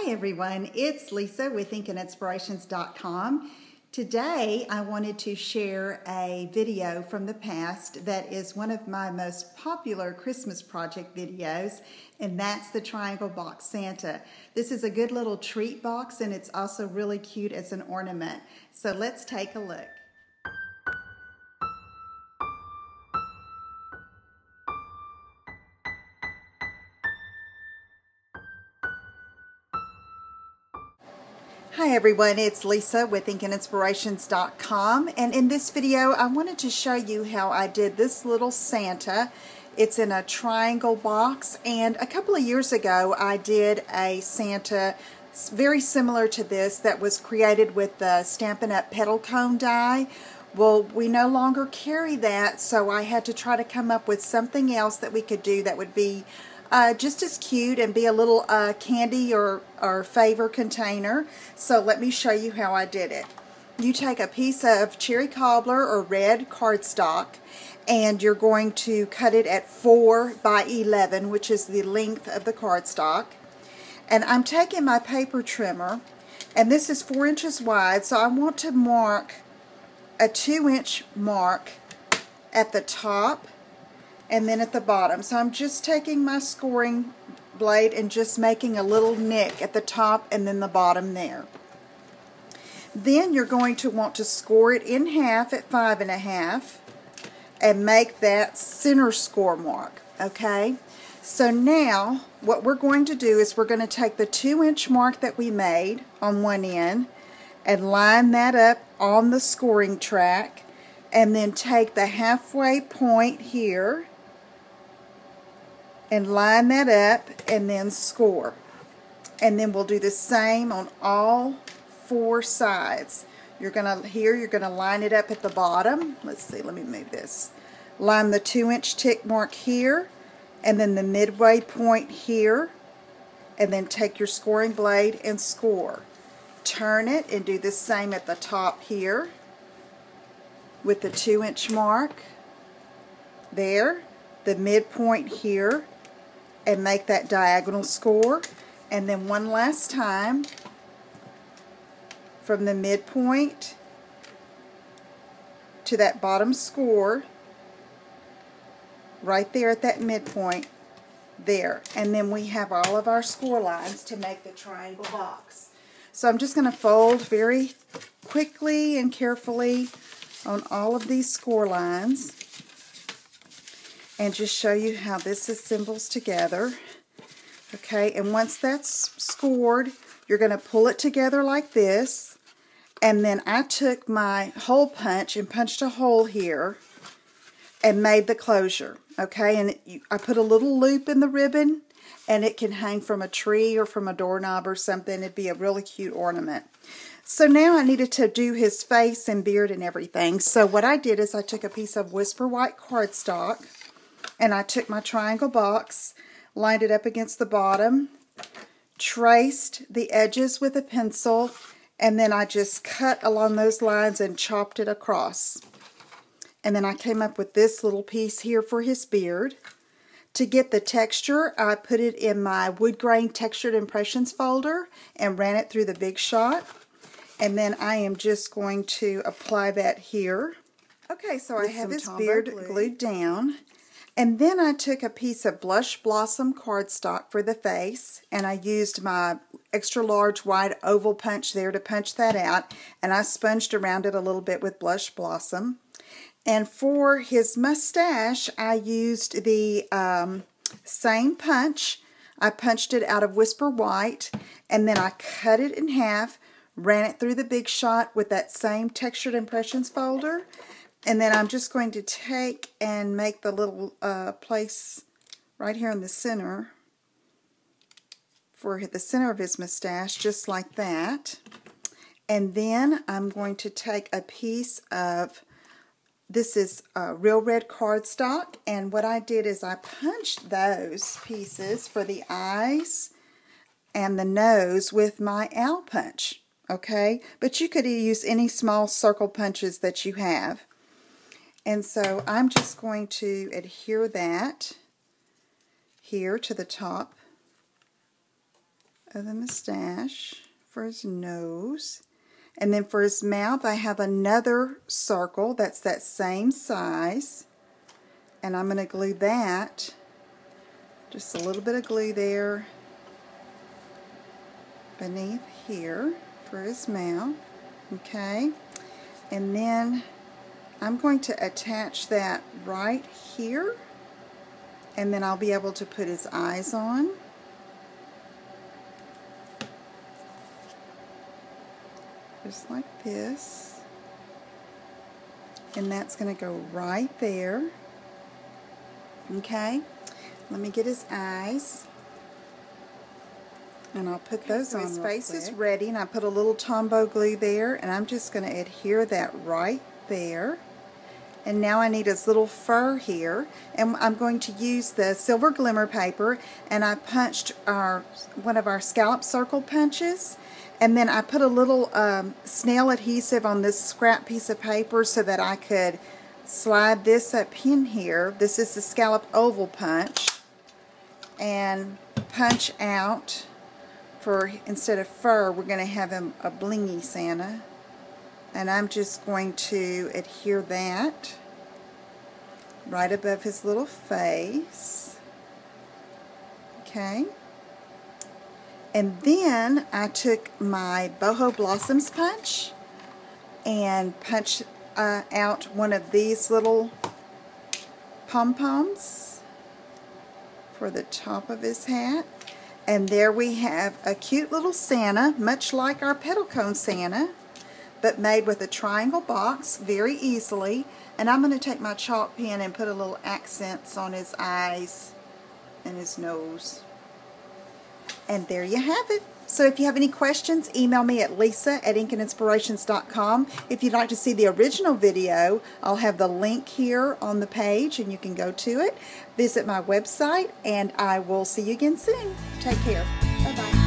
Hi everyone, it's Lisa with InkandInspirations.com. Today I wanted to share a video from the past that is one of my most popular Christmas project videos, and that's the Triangle Box Santa. This is a good little treat box and it's also really cute as an ornament. So let's take a look. Hi everyone, it's Lisa with InkandInspirations.com, and in this video I wanted to show you how I did this little Santa. It's in a triangle box, and a couple of years ago I did a Santa very similar to this that was created with the Stampin' Up! Petal cone die. Well, we no longer carry that, so I had to try to come up with something else that we could do that would be just as cute and be a little candy or favor container. So let me show you how I did it. You take a piece of cherry cobbler or red cardstock, and you're going to cut it at 4 by 11, which is the length of the cardstock. And I'm taking my paper trimmer, and this is 4 inches wide, so I want to mark a 2-inch mark at the top and then at the bottom. So I'm just taking my scoring blade and just making a little nick at the top and then the bottom there. Then you're going to want to score it in half at 5.5 and make that center score mark. Okay, so now what we're going to do is we're going to take the 2-inch mark that we made on one end and line that up on the scoring track, and then take the halfway point here and line that up and then score. And then we'll do the same on all 4 sides. You're gonna line it up at the bottom. Let's see, let me move this. Line the 2-inch tick mark here, and then the midway point here, and then take your scoring blade and score. Turn it and do the same at the top here with the 2-inch mark there, the midpoint here, and make that diagonal score. And then one last time from the midpoint to that bottom score right there at that midpoint there. And then we have all of our score lines to make the triangle box. So I'm just going to fold very quickly and carefully on all of these score lines and just show you how this assembles together. Okay, and once that's scored, you're going to pull it together like this, and then I took my hole punch and punched a hole here and made the closure. Okay, and I put a little loop in the ribbon, and it can hang from a tree or from a doorknob or something. It'd be a really cute ornament. So now I needed to do his face and beard and everything. So what I did is I took a piece of Whisper White cardstock, and I took my triangle box, lined it up against the bottom, traced the edges with a pencil, and then I just cut along those lines and chopped it across. And then I came up with this little piece here for his beard. To get the texture, I put it in my wood grain textured impressions folder and ran it through the Big Shot. And then I am just going to apply that here. Okay, so I have his beard glued down. And then I took a piece of Blush Blossom cardstock for the face, and I used my extra large wide oval punch there to punch that out, and I sponged around it a little bit with Blush Blossom. And for his mustache, I used the same punch. I punched it out of Whisper White, and then I cut it in half, ran it through the Big Shot with that same textured impressions folder. And then I'm just going to take and make the little place right here in the center for the center of his mustache, just like that. And then I'm going to take a piece of, this is real red cardstock, and what I did is I punched those pieces for the eyes and the nose with my owl punch. Okay, but you could use any small circle punches that you have. And so I'm just going to adhere that here to the top of the mustache for his nose. And then for his mouth, I have another circle that's that same size. And I'm going to glue that. Just a little bit of glue there beneath here for his mouth. Okay. And then I'm going to attach that right here. And then I'll be able to put his eyes on. Just like this. And that's going to go right there. Okay. Let me get his eyes. And I'll put those on. His face is ready, and I put a little Tombow glue there, and I'm just going to adhere that right there. And now I need his little fur here, and I'm going to use the silver glimmer paper, and I punched one of our scallop circle punches, and then I put a little snail adhesive on this scrap piece of paper so that I could slide this up in here. This is the scallop oval punch, and punch out for, instead of fur, we're going to have him a blingy Santa. And I'm just going to adhere that right above his little face. Okay. And then I took my Boho Blossoms punch and punched out one of these little pom-poms for the top of his hat. And there we have a cute little Santa, much like our petal cone Santa, but made with a triangle box very easily. And I'm going to take my chalk pen and put a little accents on his eyes and his nose. And there you have it. So if you have any questions, email me at lisa@inkandinspirations.com. If you'd like to see the original video, I'll have the link here on the page and you can go to it. Visit my website, and I will see you again soon. Take care. Bye-bye.